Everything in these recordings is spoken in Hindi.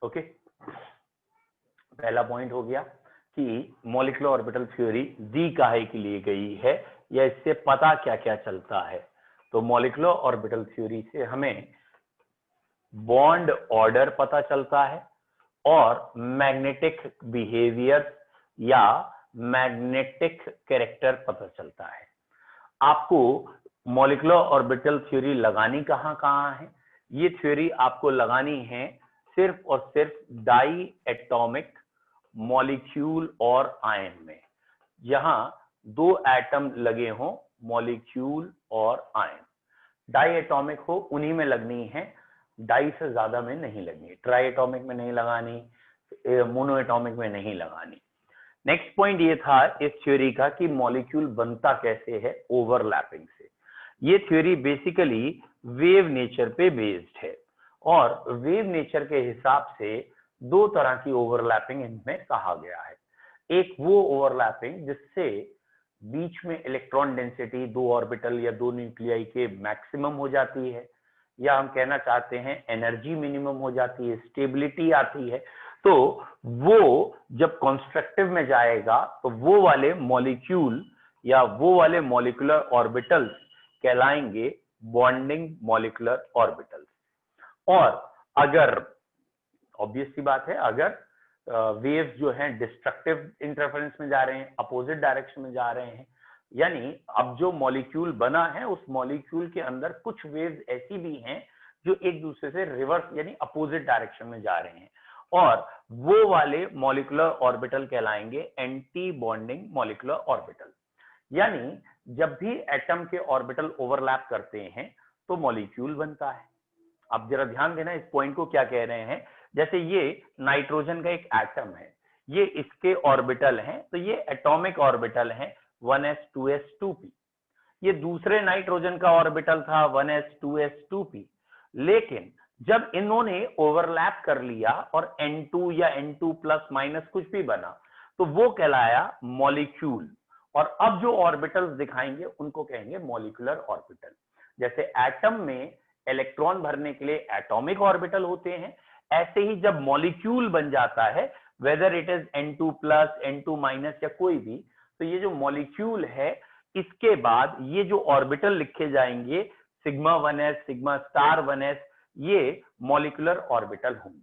ओके, पहला पॉइंट हो गया कि मॉलिक्यूलर ऑर्बिटल थ्योरी दी काहे के लिए गई है या इससे पता क्या क्या चलता है। तो मॉलिक्यूलर ऑर्बिटल थ्योरी से हमें बॉन्ड ऑर्डर पता चलता है और मैग्नेटिक बिहेवियर या मैग्नेटिक कैरेक्टर पता चलता है। आपको मॉलिक्यूलर ऑर्बिटल थ्योरी लगानी कहां कहां है? ये थ्योरी आपको लगानी है सिर्फ और सिर्फ डाई एटॉमिक मॉलिक्यूल और आयन में, जहां दो एटम लगे हों, मॉलिक्यूल और आयन। डाई एटॉमिक हो उन्हीं में लगनी है, डाई से ज्यादा में नहीं लगनी, ट्राई एटॉमिक में नहीं लगानी, मोनो एटॉमिक में नहीं लगानी। नेक्स्ट पॉइंट ये था इस थ्योरी का कि मॉलिक्यूल बनता कैसे है, ओवरलैपिंग से। ये थ्योरी बेसिकली वेव नेचर पे बेस्ड है और वेव नेचर के हिसाब से दो तरह की ओवरलैपिंग इनमें कहा गया है। एक वो ओवरलैपिंग जिससे बीच में इलेक्ट्रॉन डेंसिटी दो ऑर्बिटल या दो न्यूक्लियाई के मैक्सिमम हो जाती है, या हम कहना चाहते हैं एनर्जी मिनिमम हो जाती है, स्टेबिलिटी आती है। तो वो जब कंस्ट्रक्टिव में जाएगा तो वो वाले मॉलिक्यूल या वो वाले मॉलिक्यूलर ऑर्बिटल्स कहलाएंगे बॉन्डिंग मॉलिक्यूलर ऑर्बिटल्स। और अगर ऑब्वियस सी बात है, अगर वेव्स जो हैं डिस्ट्रक्टिव इंटरफेरेंस में जा रहे हैं, अपोजिट डायरेक्शन में जा रहे हैं, यानी अब जो मॉलिक्यूल बना है उस मॉलिक्यूल के अंदर कुछ वेव्स ऐसी भी हैं जो एक दूसरे से रिवर्स यानी अपोजिट डायरेक्शन में जा रहे हैं, और वो वाले मॉलिक्यूलर ऑर्बिटल कहलाएंगे एंटी बॉन्डिंग मॉलिक्यूलर ऑर्बिटल। यानी जब भी एटम के ऑर्बिटल ओवरलैप करते हैं तो मॉलिक्यूल बनता है। अब जरा ध्यान देना इस पॉइंट को क्या कह रहे हैं। जैसे ये नाइट्रोजन का एक एटम है, ये इसके ऑर्बिटल हैं, तो ये एटॉमिक ऑर्बिटल हैं 1s 2s 2p। ये दूसरे नाइट्रोजन का ऑर्बिटल था 1s 2s 2p, लेकिन जब इन्होंने ओवरलैप कर लिया और N2 या N2 प्लस माइनस कुछ भी बना तो वो कहलाया मॉलिक्यूल, और अब जो ऑर्बिटल्स दिखाएंगे उनको कहेंगे मॉलिक्यूलर ऑर्बिटल। जैसे एटम में इलेक्ट्रॉन भरने के लिए एटॉमिक ऑर्बिटल होते हैं, ऐसे ही जब मॉलिक्यूल बन जाता है, whether it is N2 plus N2 minus या कोई भी, तो ये जो मॉलिक्यूल है इसके बाद ये जो ऑर्बिटल लिखे जाएंगे sigma 1s sigma star 1s, ये मॉलिक्यूलर ऑर्बिटल होंगे।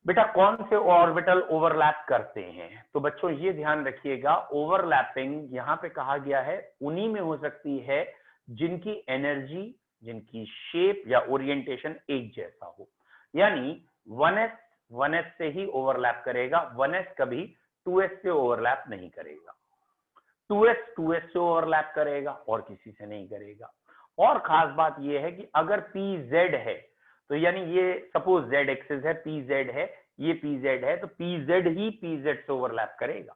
बेटा कौन से ऑर्बिटल ओवरलैप करते हैं? तो बच्चों ये ध्यान रखिएगा, ओवरलैपिंग यहां पे कहा गया है उन्हीं में हो सकती है जिनकी एनर्जी, जिनकी शेप या ओरिएंटेशन एक जैसा हो। यानी 1s से ही ओवरलैप करेगा, 1s कभी 2s से ओवरलैप नहीं करेगा, 2s से ओवरलैप करेगा और किसी से नहीं करेगा। और खास बात यह है कि अगर pz है तो यानी ये सपोज z एक्सिस है, pz है, ये pz है, तो pz ही pz से ओवरलैप करेगा,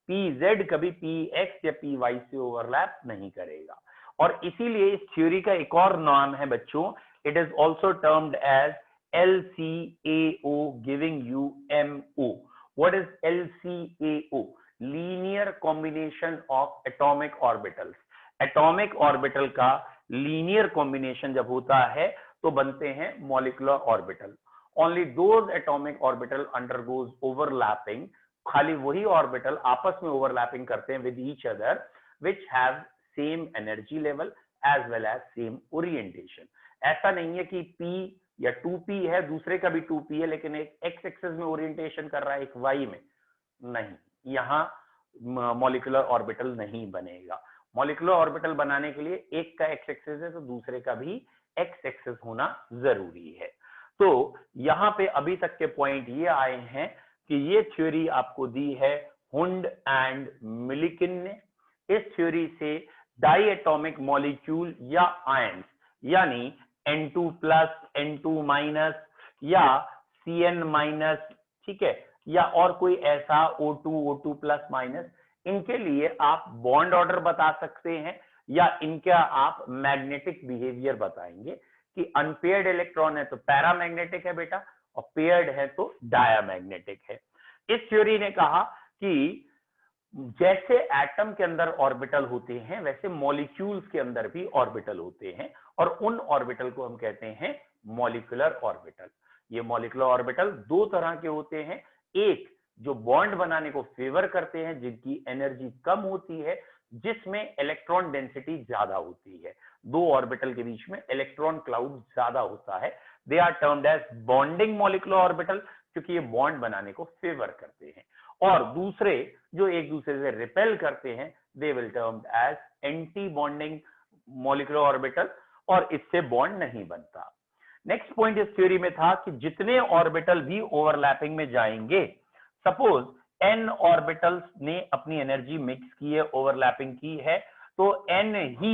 pz कभी px या py से ओवरलैप नहीं करेगा। और इसीलिए इस थ्योरी का एक और नाम है बच्चों, it is also termed as LCAO giving you MO। What is LCAO? Linear combination of atomic orbitals. Atomic orbital का लीनियर कॉम्बिनेशन जब होता है तो बनते हैं molecular orbital. Only those atomic orbital undergoes overlapping, खाली वही ऑर्बिटल आपस में ओवरलैपिंग करते हैं with each other which have same energy level as well as same orientation. ऐसा नहीं है कि p या 2p है, दूसरे का भी 2p है, लेकिन एक x एक्सिस में ओरिएंटेशन कर रहा है, एक y में नहीं, यहां मॉलिक्यूलर ऑर्बिटल नहीं बनेगा। मॉलिक्यूलर ऑर्बिटल बनाने के लिए एक का x एक्सिस है तो दूसरे का भी x एक्सिस होना जरूरी है। तो यहां पे अभी तक के पॉइंट ये आए हैं कि ये थ्योरी आपको दी है हुंड एंड मिलिकिन ने। इस थ्योरी से डाई एटॉमिक मॉलिक्यूल या आयंस यानी N2 प्लस N2 माइनस या Cn माइनस, ठीक है, या और कोई ऐसा O2 O2 प्लस माइनस, इनके लिए आप बॉन्ड ऑर्डर बता सकते हैं या इनका आप मैग्नेटिक बिहेवियर बताएंगे कि अनपेयर्ड इलेक्ट्रॉन है तो पैरामैग्नेटिक है बेटा, और पेयर्ड है तो डायामैग्नेटिक है। इस थ्योरी ने कहा कि जैसे एटम के अंदर ऑर्बिटल होते हैं वैसे मॉलिक्यूल्स के अंदर भी ऑर्बिटल होते हैं, और उन ऑर्बिटल को हम कहते हैं मॉलिक्यूलर ऑर्बिटल। ये मॉलिक्यूलर ऑर्बिटल दो तरह के होते हैं, एक जो बॉन्ड बनाने को फेवर करते हैं, जिनकी एनर्जी कम होती है, जिसमें इलेक्ट्रॉन डेंसिटी ज्यादा होती है, दो ऑर्बिटल के बीच में इलेक्ट्रॉन क्लाउड ज्यादा होता है, they are termed as bonding molecular orbital, क्योंकि ये बॉन्ड बनाने को फेवर करते हैं। और दूसरे जो एक दूसरे से रिपेल करते हैं, they will termed as anti bonding molecular orbital, और इससे बॉन्ड नहीं बनता। नेक्स्ट पॉइंट इस थ्योरी में था कि जितने ऑर्बिटल भी ओवरलैपिंग में जाएंगे, सपोज n ऑर्बिटल्स ने अपनी एनर्जी मिक्स की है, ओवरलैपिंग की है, तो n ही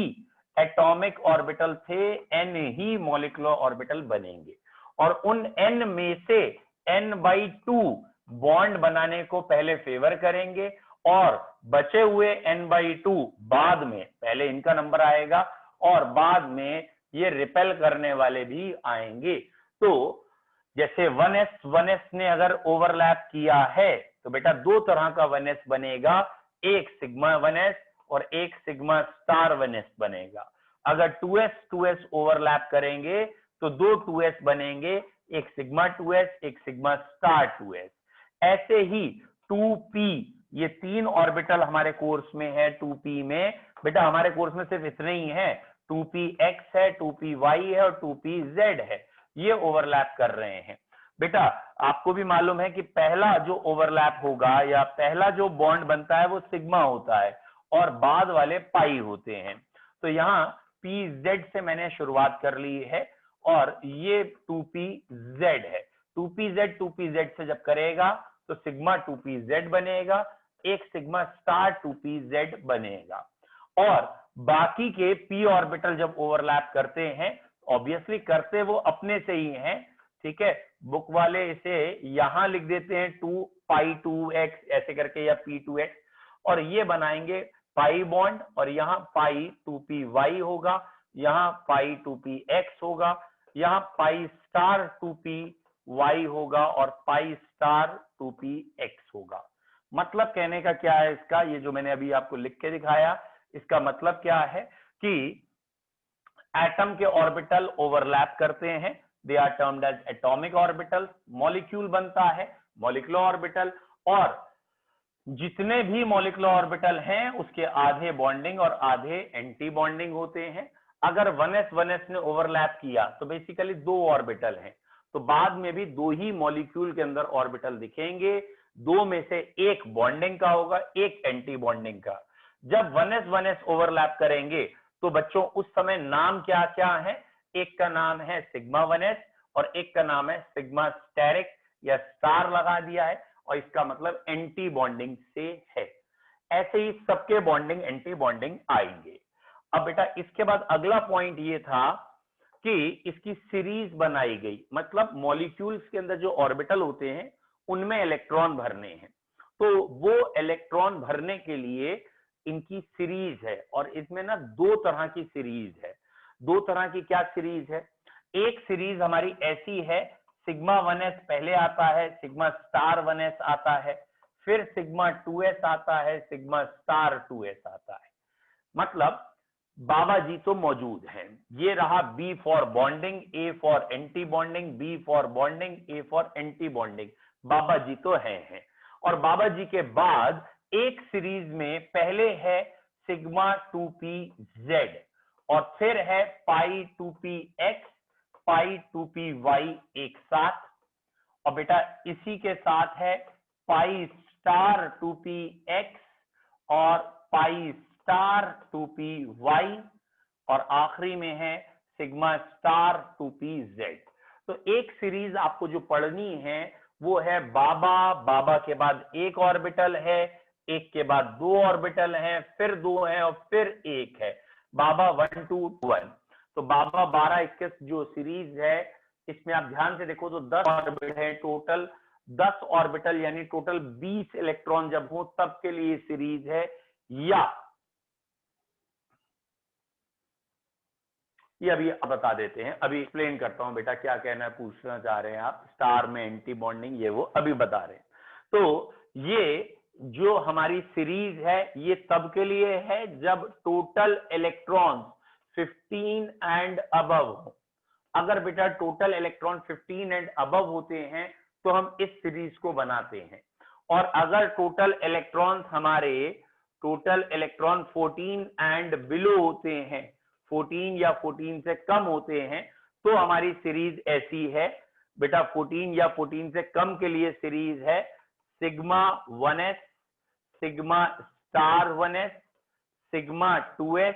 एटॉमिक ऑर्बिटल थे, n ही मॉलिक्यूलर ऑर्बिटल बनेंगे, और उन n में से n/2 बॉन्ड बनाने को पहले फेवर करेंगे, और बचे हुए n/2 बाद में, पहले इनका नंबर आएगा और बाद में ये रिपेल करने वाले भी आएंगे। तो जैसे 1s ने अगर ओवरलैप किया है तो बेटा दो तरह का 1s बनेगा, एक सिग्मा 1s और एक सिग्मा स्टार 1s बनेगा। अगर 2s ओवरलैप करेंगे तो दो 2s बनेंगे, एक सिग्मा 2s एक सिग्मा स्टार 2s। ऐसे ही 2p, ये तीन ऑर्बिटल हमारे कोर्स में है, 2p में बेटा हमारे कोर्स में सिर्फ इतने ही है, 2px है, 2py है और 2pz है, ये ओवरलैप कर रहे हैं। बेटा आपको भी मालूम है कि पहला जो ओवरलैप होगा या पहला जो बॉन्ड बनता है वो सिग्मा होता है और बाद वाले पाई होते हैं। तो यहाँ pz से मैंने शुरुआत कर ली है और ये 2pz है। 2pz से जब करेगा तो सिग्मा 2pz बनेगा, एक सिग्मा स्टार 2pz बनेगा। और बाकी के p ऑर्बिटल जब ओवरलैप करते हैं, ऑब्वियसली करते वो अपने से ही हैं, ठीक है, बुक वाले इसे यहां लिख देते हैं 2π2x ऐसे करके या p2x, और ये बनाएंगे पाई बॉन्ड, और यहाँ पाई 2py होगा, यहाँ पाई 2px होगा, यहाँ पाई स्टार 2py होगा और पाई स्टार 2px होगा। मतलब कहने का क्या है इसका, ये जो मैंने अभी आपको लिख के दिखाया, इसका मतलब क्या है कि एटम के ऑर्बिटल ओवरलैप करते हैं, they are termed as atomic orbital, molecule बनता है मॉलिक्यूलर ऑर्बिटल, और जितने भी मॉलिक्यूलर ऑर्बिटल हैं उसके आधे बॉन्डिंग और आधे एंटी बॉन्डिंग होते हैं। अगर 1s ने ओवरलैप किया तो बेसिकली दो ऑर्बिटल हैं, तो बाद में भी दो ही मॉलिक्यूल के अंदर ऑर्बिटल दिखेंगे, दो में से एक बॉन्डिंग का होगा, एक एंटी बॉन्डिंग का। जब 1s ओवरलैप करेंगे तो बच्चों उस समय नाम क्या क्या है, एक का नाम है सिग्मा 1s और एक का नाम है सिग्मा स्टेरिक या स्टार लगा दिया है, और इसका मतलब एंटी बॉन्डिंग से है। ऐसे ही सबके बॉन्डिंग एंटी बॉन्डिंग आएंगे। अब बेटा इसके बाद अगला पॉइंट ये था कि इसकी सीरीज बनाई गई, मतलब मॉलिक्यूल्स के अंदर जो ऑर्बिटल होते हैं उनमें इलेक्ट्रॉन भरने हैं, तो वो इलेक्ट्रॉन भरने के लिए इनकी सीरीज है, और इसमें ना दो तरह की सीरीज है। दो तरह की क्या सीरीज है, एक सीरीज हमारी ऐसी है, सिग्मा 1s पहले आता है, सिग्मा स्टार 1s आता है, फिर सिग्मा 2s आता है, सिग्मा स्टार 2s आता है। मतलब बाबा जी तो मौजूद हैं, ये रहा B for bonding, A for anti bonding, B for bonding, A for anti bonding, बाबा जी तो हैं। और बाबा जी के बाद एक सीरीज में पहले है सिग्मा 2pz और फिर है पाई 2px, पाई 2py एक साथ, और बेटा इसी के साथ है पाई स्टार 2px और पाई स्टार 2py, और आखिरी में है सिग्मा स्टार 2pz। तो एक सीरीज आपको जो पढ़नी है वो है बाबा के बाद एक ऑर्बिटल है, एक के बाद दो ऑर्बिटल हैं, फिर दो हैं और फिर एक है, बाबा 1 2 1। तो बाबा 12 21 जो सीरीज है, इसमें आप ध्यान से देखो तो 10 ऑर्बिटल है टोटल, 10 ऑर्बिटल यानी टोटल 20 इलेक्ट्रॉन जब हो तब के लिए सीरीज है। या ये अभी बता देते हैं, अभी एक्सप्लेन करता हूं बेटा क्या कहना पूछना चाह रहे हैं आप, स्टार में एंटी बॉन्डिंग ये वो अभी बता रहे हैं। तो ये जो हमारी सीरीज है ये तब के लिए है जब टोटल इलेक्ट्रॉन्स 15 एंड अबव हो। अगर बेटा टोटल इलेक्ट्रॉन 15 एंड अबव होते हैं तो हम इस सीरीज को बनाते हैं, और अगर टोटल इलेक्ट्रॉन्स हमारे 14 एंड बिलो होते हैं, 14 या 14 से कम होते हैं, तो हमारी सीरीज ऐसी है बेटा। 14 या 14 से कम के लिए सीरीज है sigma 1s, sigma star 1s, sigma 2s,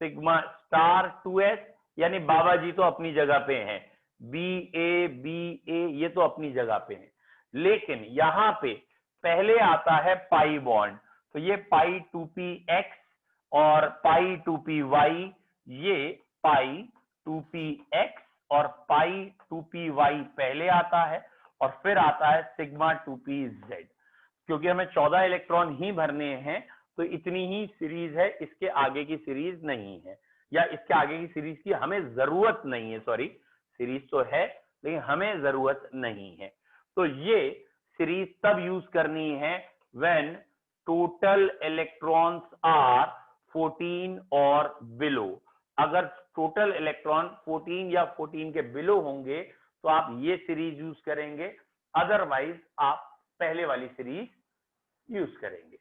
sigma star 2s, यानी बाबा जी तो अपनी जगह पे हैं, बी ए ये तो अपनी जगह पे हैं। लेकिन यहां पे पहले आता है पाई बॉन्ड, तो ये पाई 2px और पाई 2py, ये पाई 2px और पाई 2py पहले आता है, और फिर आता है सिग्मा 2pz। क्योंकि हमें 14 इलेक्ट्रॉन ही भरने हैं तो इतनी ही सीरीज है, इसके आगे की सीरीज नहीं है, या इसके आगे की सीरीज की हमें जरूरत नहीं है। सॉरी, सीरीज तो है लेकिन हमें जरूरत नहीं है। तो ये सीरीज तब यूज करनी है व्हेन टोटल इलेक्ट्रॉन्स आर 14 और बिलो। अगर टोटल इलेक्ट्रॉन 14 या 14 के बिलो होंगे तो आप ये सीरीज यूज करेंगे, अदरवाइज आप पहले वाली सीरीज यूज करेंगे।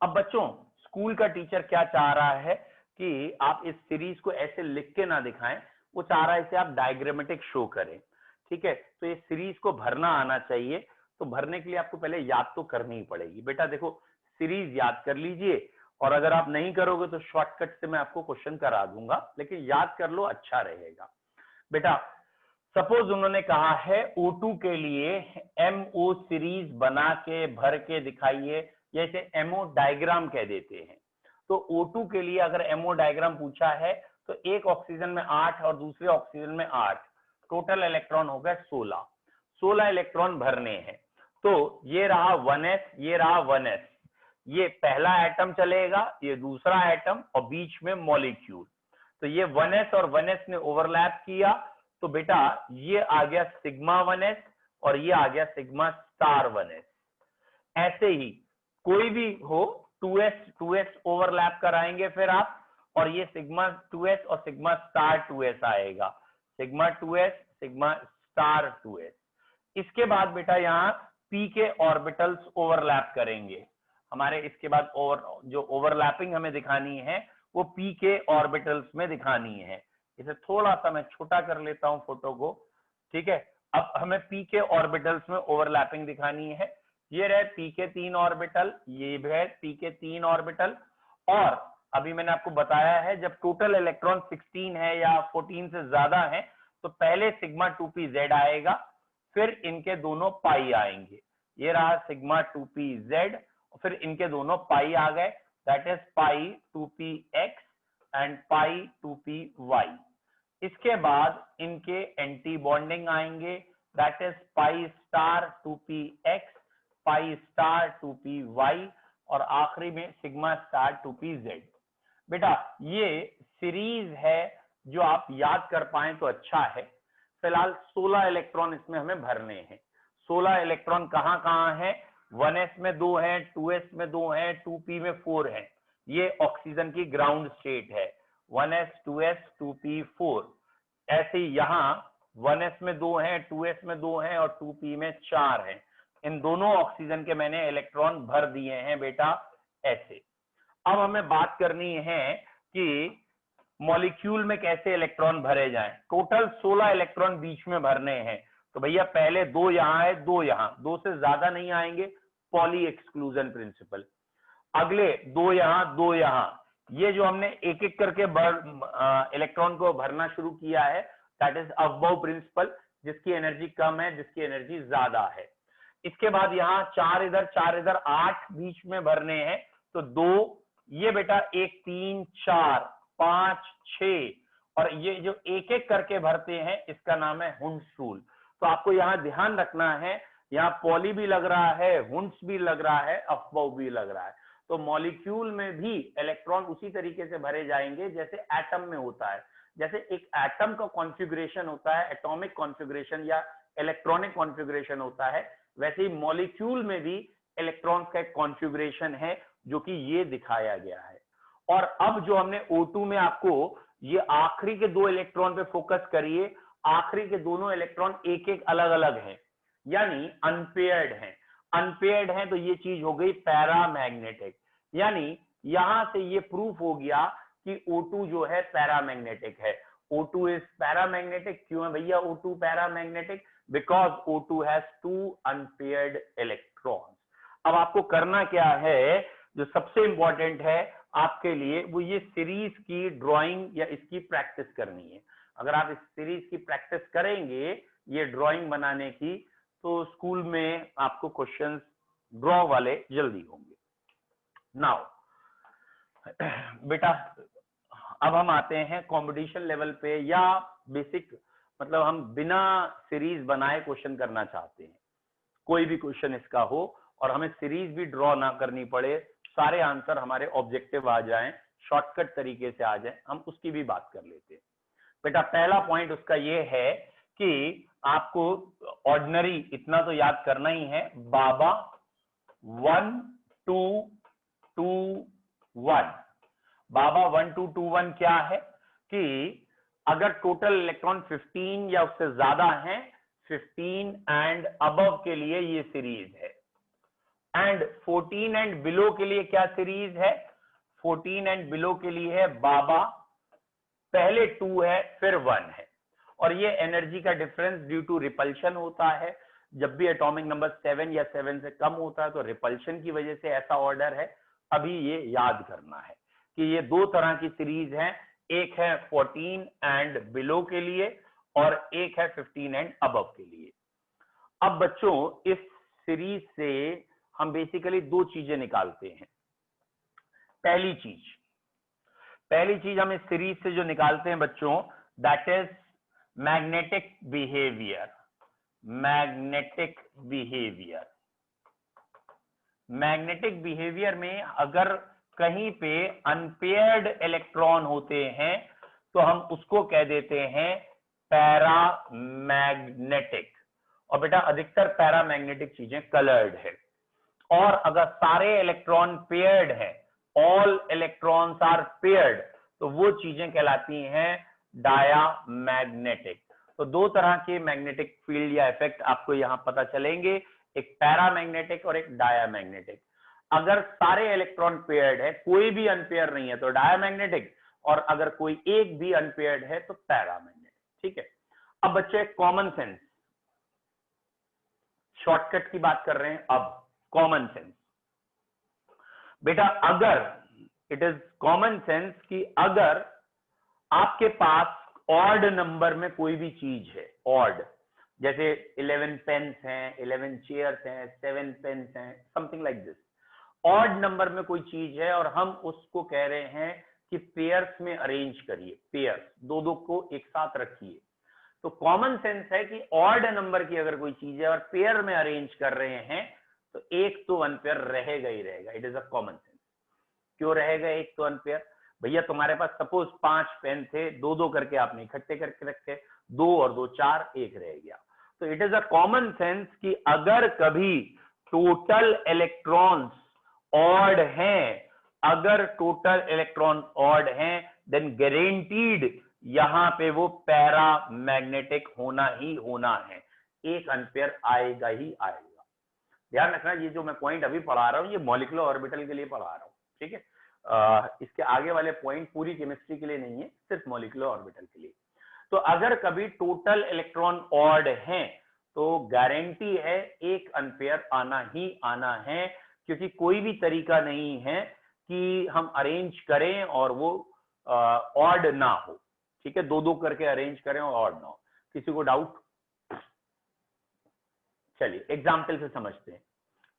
अब बच्चों, स्कूल का टीचर क्या चाह रहा है कि आप इस सीरीज को ऐसे लिख के ना दिखाएं, वो चाह रहा है इसे आप डायग्रामेटिक शो करें। ठीक है, तो ये सीरीज को भरना आना चाहिए। तो भरने के लिए आपको पहले याद तो करनी ही पड़ेगी। बेटा देखो, सीरीज याद कर लीजिए, और अगर आप नहीं करोगे तो शॉर्टकट से मैं आपको क्वेश्चन करा दूंगा, लेकिन याद कर लो, अच्छा रहेगा। बेटा सपोज उन्होंने कहा है O2 के लिए MO सीरीज बना के भर के दिखाइए, जैसे MO डायग्राम कह देते हैं। तो O2 के लिए अगर MO डायग्राम पूछा है तो एक ऑक्सीजन में 8 और दूसरे ऑक्सीजन में 8, टोटल इलेक्ट्रॉन हो गए 16 इलेक्ट्रॉन भरने हैं। तो ये रहा 1s, ये रहा 1s, ये पहला एटम चलेगा, ये दूसरा एटम, और बीच में मॉलिक्यूल। तो ये 1s और 1s ने ओवरलैप किया, तो बेटा ये आ गया सिग्मा 1s और ये आ गया सिग्मा स्टार 1s। ऐसे ही कोई भी हो 2s ओवरलैप कराएंगे फिर आप, और ये सिग्मा 2s और सिग्मा स्टार 2s आएगा, sigma 2s sigma star 2s। इसके बाद बेटा यहाँ p के ऑर्बिटल्स ओवरलैप करेंगे हमारे। इसके बाद जो ओवरलैपिंग हमें दिखानी है वो p के ऑर्बिटल्स में दिखानी है। इसे थोड़ा सा मैं छोटा कर लेता हूं फोटो को। ठीक है, अब हमें p के ऑर्बिटल्स में ओवरलैपिंग दिखानी है। ये रहे p के 3 ऑर्बिटल, ये भी है p के 3 ऑर्बिटल। और अभी मैंने आपको बताया है जब टोटल इलेक्ट्रॉन 16 है या 14 से ज्यादा है तो पहले सिग्मा 2pz आएगा, फिर इनके दोनों पाई आएंगे। ये रहा सिग्मा 2pz, फिर इनके दोनों पाई आ गए, that is pi 2px and pi 2py। इसके बाद इनके एंटी बॉन्डिंग आएंगे, that is pi star 2px, pi star 2py, और आखिरी में सिग्मा स्टार 2pz। बेटा ये सीरीज है, जो आप याद कर पाए तो अच्छा है। फिलहाल 16 इलेक्ट्रॉन इसमें हमें भरने हैं। 16 इलेक्ट्रॉन कहां कहां है? 1s में 2 है, 2s में 2 है, 2p में 4 है। ये ऑक्सीजन की ग्राउंड स्टेट है, 1s 2s 2p 4। ऐसे ही यहाँ 1s में 2 है, 2s में 2 है और 2p में 4 है। इन दोनों ऑक्सीजन के मैंने इलेक्ट्रॉन भर दिए हैं बेटा ऐसे। अब हमें बात करनी है कि मॉलिक्यूल में कैसे इलेक्ट्रॉन भरे जाएं। टोटल 16 इलेक्ट्रॉन बीच में भरने हैं, तो भैया पहले 2 यहां है, 2 यहां, 2 से ज्यादा नहीं आएंगे, पॉली एक्सक्लूजन प्रिंसिपल। अगले 2 यहां, 2 यहां, ये जो हमने एक एक करके इलेक्ट्रॉन को भरना शुरू किया है, दैट इज अबव प्रिंसिपल, जिसकी एनर्जी कम है, जिसकी एनर्जी ज्यादा है। इसके बाद यहाँ 4 इधर, 4 इधर, 8 बीच में भरने हैं, तो 2 ये बेटा 1 3 4 5 6, और ये जो एक एक करके भरते हैं इसका नाम है हुंड्स रूल। तो आपको यहाँ ध्यान रखना है, यहाँ पॉली भी लग रहा है, हुंड्स भी लग रहा है, अफबाउ भी लग रहा है। तो मॉलिक्यूल में भी इलेक्ट्रॉन उसी तरीके से भरे जाएंगे जैसे एटम में होता है। जैसे एक एटम का कॉन्फ़िगरेशन होता है, एटॉमिक कॉन्फ़िगरेशन या इलेक्ट्रॉनिक कॉन्फ़िगरेशन होता है, वैसे ही मॉलिक्यूल में भी इलेक्ट्रॉन्स का एक कॉन्फ़िगरेशन है जो कि ये दिखाया गया है। और अब जो हमने O2 में आपको ये आखिरी के 2 इलेक्ट्रॉन पे फोकस करिए, आखिरी के दोनों इलेक्ट्रॉन एक एक अलग अलग हैं, यानी अनपेयर्ड हैं। अनपेयर्ड हैं तो ये चीज हो गई पैरामैग्नेटिक, यानी यहां से ये प्रूफ हो गया कि O2 जो है पैरामैग्नेटिक है। O2 is paramagnetic. क्यों है भैया O2 paramagnetic? Because O2 has 2 unpaired electrons. अब आपको करना क्या है, जो सबसे इंपॉर्टेंट है आपके लिए, वो ये सीरीज की ड्राइंग या इसकी प्रैक्टिस करनी है। अगर आप इस सीरीज की प्रैक्टिस करेंगे ये ड्राइंग बनाने की, तो स्कूल में आपको क्वेश्चंस ड्रॉ वाले जल्दी होंगे। नाउ बेटा अब हम आते हैं कंपटीशन लेवल पे, या बेसिक मतलब हम बिना सीरीज बनाए क्वेश्चन करना चाहते हैं। कोई भी क्वेश्चन इसका हो और हमें सीरीज भी ड्रॉ ना करनी पड़े, सारे आंसर हमारे ऑब्जेक्टिव आ जाएं, शॉर्टकट तरीके से आ जाएं, हम उसकी भी बात कर लेते हैं। बेटा पहला पॉइंट उसका ये है कि आपको ऑर्डिनरी इतना तो याद करना ही है, बाबा 1 2 2 1। बाबा 1 2 2 1 क्या है कि अगर टोटल इलेक्ट्रॉन 15 या उससे ज्यादा हैं, 15 एंड अबव के लिए ये सीरीज है, एंड 14 एंड बिलो के लिए क्या सीरीज है? 14 एंड बिलो के लिए है बाबा, पहले 2 है फिर 1 है, और ये एनर्जी का डिफरेंस ड्यू टू रिपल्शन होता है। जब भी एटॉमिक नंबर 7 या 7 से कम होता है तो रिपल्शन की वजह से ऐसा ऑर्डर है। अभी ये याद करना है कि ये 2 तरह की सीरीज हैं, एक है 14 एंड बिलो के लिए और एक है 15 एंड अबव के लिए। अब बच्चों इस सीरीज से हम बेसिकली 2 चीजें निकालते हैं। पहली चीज हम इस सीरीज से जो निकालते हैं बच्चों, that is magnetic behaviour. Magnetic behaviour में अगर कहीं पे अनपेयर्ड इलेक्ट्रॉन होते हैं तो हम उसको कह देते हैं पैरामैग्नेटिक। और बेटा अधिकतर पैरामैग्नेटिक चीजें कलर्ड है, और अगर सारे इलेक्ट्रॉन पेयर्ड हैं, ऑल इलेक्ट्रॉन्स आर पेयर्ड, तो वो चीजें कहलाती हैं डायामैग्नेटिक। तो 2 तरह के मैग्नेटिक फील्ड या इफेक्ट आपको यहां पता चलेंगे, एक पैरामैग्नेटिक और एक डायामैग्नेटिक। अगर सारे इलेक्ट्रॉन पेयर्ड है, कोई भी अनपेयर नहीं है तो डायामैग्नेटिक, और अगर कोई एक भी अनपेयर्ड है तो पैरामैग्नेटिक। ठीक है। अब बच्चों एक कॉमन सेंस, शॉर्टकट की बात कर रहे हैं। अब कॉमन सेंस बेटा, अगर इट इज कॉमन सेंस कि अगर आपके पास ऑड नंबर में कोई भी चीज है, ऑड, जैसे 11 पेन्स हैं, 11 चेयर्स हैं, 7 पेन्स हैं, something like this, odd number में कोई चीज है और हम उसको कह रहे हैं कि पेयर्स में अरेंज करिए, पेयर्स 2-2 को एक साथ रखिए। तो कॉमन सेंस है कि ऑड नंबर की अगर कोई चीज है और पेयर में अरेंज कर रहे हैं तो एक तो अनपेयर रहेगा ही रहेगा। It is a common sense. क्यों रहेगा एक तो अनपेयर? भैया तुम्हारे पास सपोज 5 पेन थे, 2-2 करके आपने इकट्ठे करके रखे, 2 और 2 4, 1 रह गया। तो it is a common sense कि अगर कभी टोटल इलेक्ट्रॉन्स ऑड हैं, अगर टोटल इलेक्ट्रॉन ऑड हैं, देन गारंटीड यहां पे वो पैरामैग्नेटिक होना ही होना है, एक अनपेयर आएगा ही आएगा। ध्यान रखना, ये जो मैं पॉइंट अभी पढ़ा रहा हूं ये मॉलिक्यूलर ऑर्बिटल के लिए पढ़ा रहा हूं, ठीक है। इसके आगे वाले पॉइंट पूरी केमिस्ट्री के लिए नहीं है, सिर्फ मॉलिक्यूलर ऑर्बिटल के लिए। तो अगर कभी टोटल इलेक्ट्रॉन ऑड हैं तो गारंटी है एक अनपेयर आना ही आना है, क्योंकि कोई भी तरीका नहीं है कि हम अरेंज करें और वो ऑड ना हो। ठीक है, 2-2 करके अरेंज करें और ऑड ना हो। किसी को डाउट? चलिए एग्जाम्पल से समझते हैं।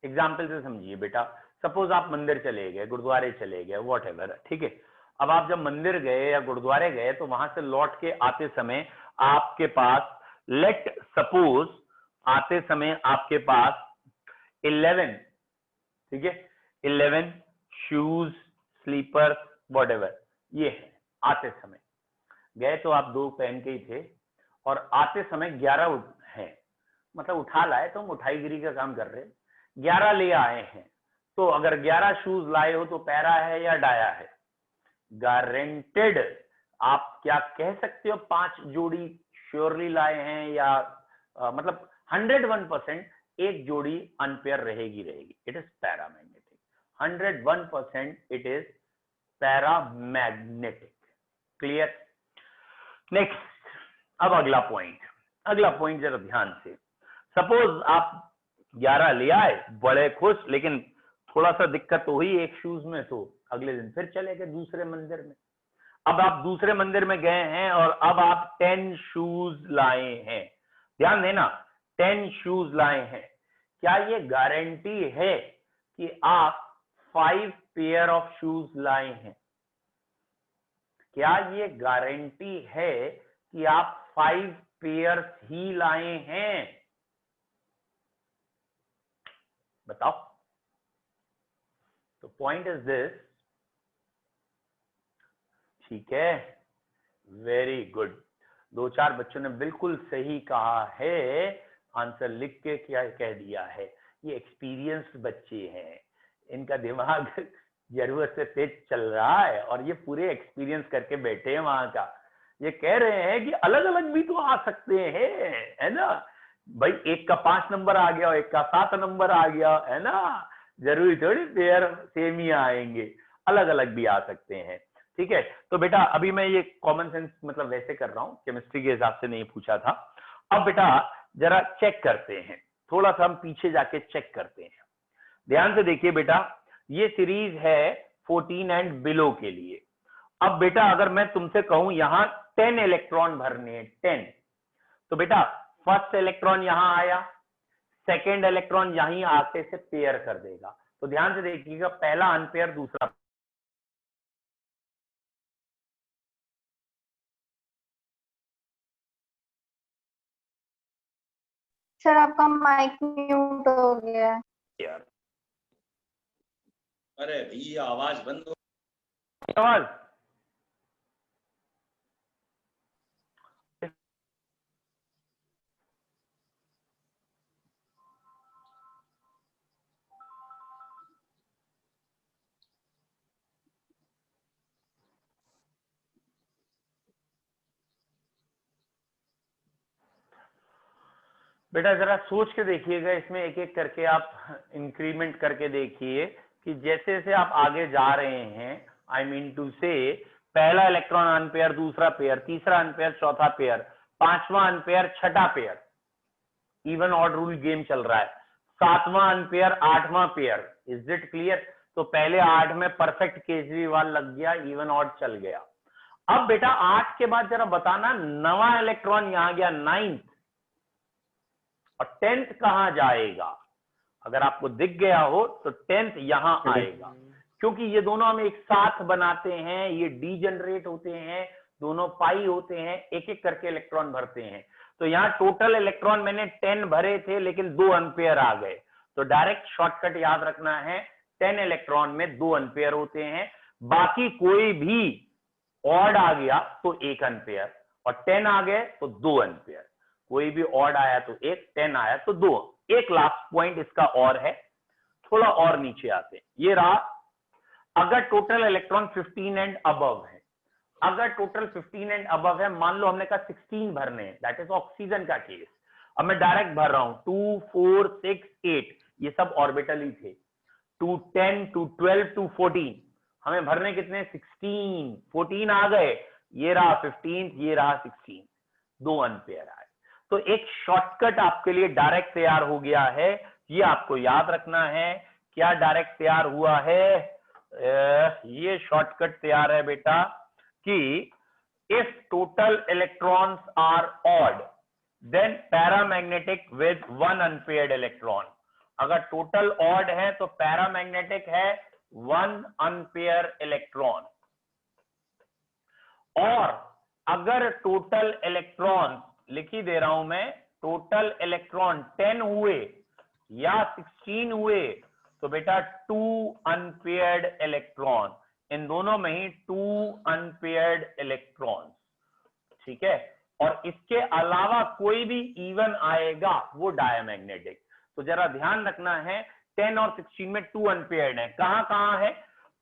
एग्जाम्पल से समझिए बेटा, सपोज आप मंदिर चले गए, गुरुद्वारे चले गए, वॉट एवर, ठीक है। अब आप जब मंदिर गए या गुरुद्वारे गए तो वहां से लौट के आते समय आपके पास, लेट सपोज आते समय आपके पास 11, ठीक है, 11 शूज, स्लीपर्स, वॉट एवर ये है। आते समय गए तो आप 2 पहन के ही थे, और आते समय 11 हैं, मतलब उठा लाए तो हम उठाईगिरी का काम कर रहे हैं, 11 ले आए हैं। तो अगर 11 शूज लाए हो तो पैरा है या डाया है? गारंटेड आप क्या कह सकते हो 5 जोड़ी श्योरली लाए हैं, या मतलब 101% एक जोड़ी अनपेयर रहेगी। It is paramagnetic, 101% it is paramagnetic. Clear? Next, अब अगला पॉइंट जरा ध्यान से। सपोज आप 11 ले आए, बड़े खुश, लेकिन थोड़ा सा दिक्कत तो हुई एक शूज में, तो अगले दिन फिर चले गए दूसरे मंदिर में। अब आप दूसरे मंदिर में गए हैं और अब आप 10 शूज लाए हैं। ध्यान देना, 10 शूज लाए हैं। क्या ये गारंटी है कि आप 5 पेयर ऑफ शूज लाए हैं? क्या ये गारंटी है कि आप 5 पेयर्स ही लाए हैं? बताओ। तो पॉइंट इज दिस, ठीक है, वेरी गुड। 2-4 बच्चों ने बिल्कुल सही कहा है, आंसर लिख के क्या कह दिया है। ये एक्सपीरियंस्ड बच्चे हैं, इनका दिमाग जरूरत से तेज चल रहा है और ये पूरे एक्सपीरियंस करके बैठे हैं वहां का। ये कह रहे हैं कि अलग अलग भी तो आ सकते हैं, है ना भाई। एक का 5 नंबर आ गया, एक का 7 नंबर आ गया, है ना। जरूरी थोड़ी पेयर सेम ही आएंगे, अलग अलग भी आ सकते हैं। ठीक है, तो बेटा अभी मैं ये कॉमन सेंस मतलब वैसे कर रहा हूं, केमिस्ट्री के हिसाब से नहीं पूछा था। अब बेटा जरा चेक करते हैं, थोड़ा सा हम पीछे जाके चेक करते हैं। ध्यान से देखिए बेटा, ये सीरीज है 14 एंड बिलो के लिए। अब बेटा अगर मैं तुमसे कहूं यहां 10 इलेक्ट्रॉन भरने हैं, 10, तो बेटा फर्स्ट इलेक्ट्रॉन यहां आया, सेकेंड इलेक्ट्रॉन यहीं आते से पेयर कर देगा। तो ध्यान से देखिएगा, पहला अनपेयर, दूसरा। सर आपका माइक म्यूट हो गया है। यार अरे भैया आवाज बंद हो। आवाज बेटा जरा सोच के देखिएगा, इसमें एक एक करके आप इंक्रीमेंट करके देखिए कि जैसे जैसे आप आगे जा रहे हैं, आई मीन टू से, पहला इलेक्ट्रॉन अनपेयर, दूसरा पेयर, तीसरा अनपेयर, चौथा पेयर, पांचवा अनपेयर, छठा pair, even odd rule game चल रहा है, सातवां अनपेयर, आठवां पेयर। Is it clear? तो पहले 8 में परफेक्ट केजरीवाल लग गया, इवन ऑड चल गया। अब बेटा 8 के बाद जरा बताना, नवा इलेक्ट्रॉन यहां गया 9th, और 10th कहां जाएगा? अगर आपको दिख गया हो तो 10th यहां आएगा, क्योंकि ये दोनों हम एक साथ बनाते हैं, ये डीजनरेट होते हैं, दोनों पाई होते हैं, एक एक करके इलेक्ट्रॉन भरते हैं। तो यहाँ टोटल इलेक्ट्रॉन मैंने 10 भरे थे, लेकिन 2 अनपेयर आ गए। तो डायरेक्ट शॉर्टकट याद रखना है, 10 इलेक्ट्रॉन में 2 अनपेयर होते हैं, बाकी कोई भी ऑड आ गया तो 1 अनपेयर, और 10 आ गए तो 2 अनपेयर। कोई भी ऑड आया तो 1, 10 आया तो 2। एक लास्ट पॉइंट इसका और है, थोड़ा और नीचे आते हैं। ये रहा, अगर टोटल इलेक्ट्रॉन 15 एंड अबव है, अगर टोटल 15 एंड अबव है, मान लो हमने कहा 16 भरने हैं, दैट इज ऑक्सीजन का केस। अब मैं डायरेक्ट भर रहा हूं, 2, 4, 6, 8, ये सब ऑर्बिटल ही थे। 2, 10, 2, 12, 2, 14, हमें भरने कितने? 16, 14 आ गए, ये रहा 15, ये रहा 16, 2 अनपेयर आए। तो एक शॉर्टकट आपके लिए डायरेक्ट तैयार हो गया है, ये आपको याद रखना है। क्या डायरेक्ट तैयार हुआ है? ये शॉर्टकट तैयार है बेटा कि if total electrons are odd then paramagnetic with one unpaired electron। अगर टोटल ऑड है तो पैरामैग्नेटिक है 1 अनपेयर इलेक्ट्रॉन। और अगर टोटल इलेक्ट्रॉन, लिख ही दे रहा हूं मैं, टोटल इलेक्ट्रॉन 10 हुए या 16 हुए तो बेटा 2 अनपेयर्ड इलेक्ट्रॉन, इन दोनों में ही 2 अनपेयर्ड इलेक्ट्रॉन। ठीक है, और इसके अलावा कोई भी इवन आएगा वो डायमैग्नेटिक। तो जरा ध्यान रखना है, 10 और 16 में 2 अनपेयर्ड है। कहां कहां है?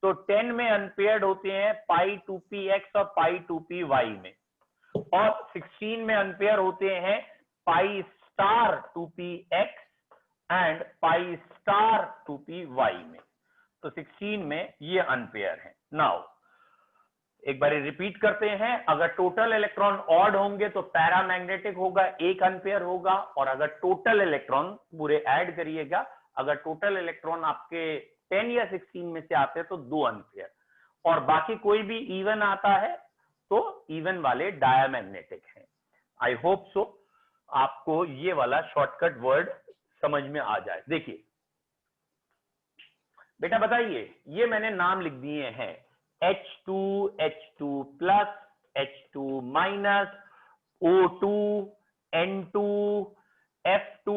तो 10 में अनपेयर्ड होते हैं पाई 2p x और पाई 2p y में, और 16 में अनपेयर होते हैं pi star 2p x and pi star 2p y में। तो 16 में ये अनपेयर है। नाउ एक बार रिपीट करते हैं, अगर टोटल इलेक्ट्रॉन ऑड होंगे तो पैरामैग्नेटिक होगा, एक अनपेयर होगा, और अगर टोटल इलेक्ट्रॉन पूरे ऐड करिएगा, अगर टोटल इलेक्ट्रॉन आपके 10 या 16 में से आते हैं तो 2 अनपेयर, और बाकी कोई भी इवन आता है तो इवन वाले डायामैग्नेटिक हैं। आई होप सो आपको ये वाला शॉर्टकट वर्ड समझ में आ जाए। देखिए बेटा बताइए, ये मैंने नाम लिख दिए हैं H2, H2 plus, H2 minus, O2, N2, F2,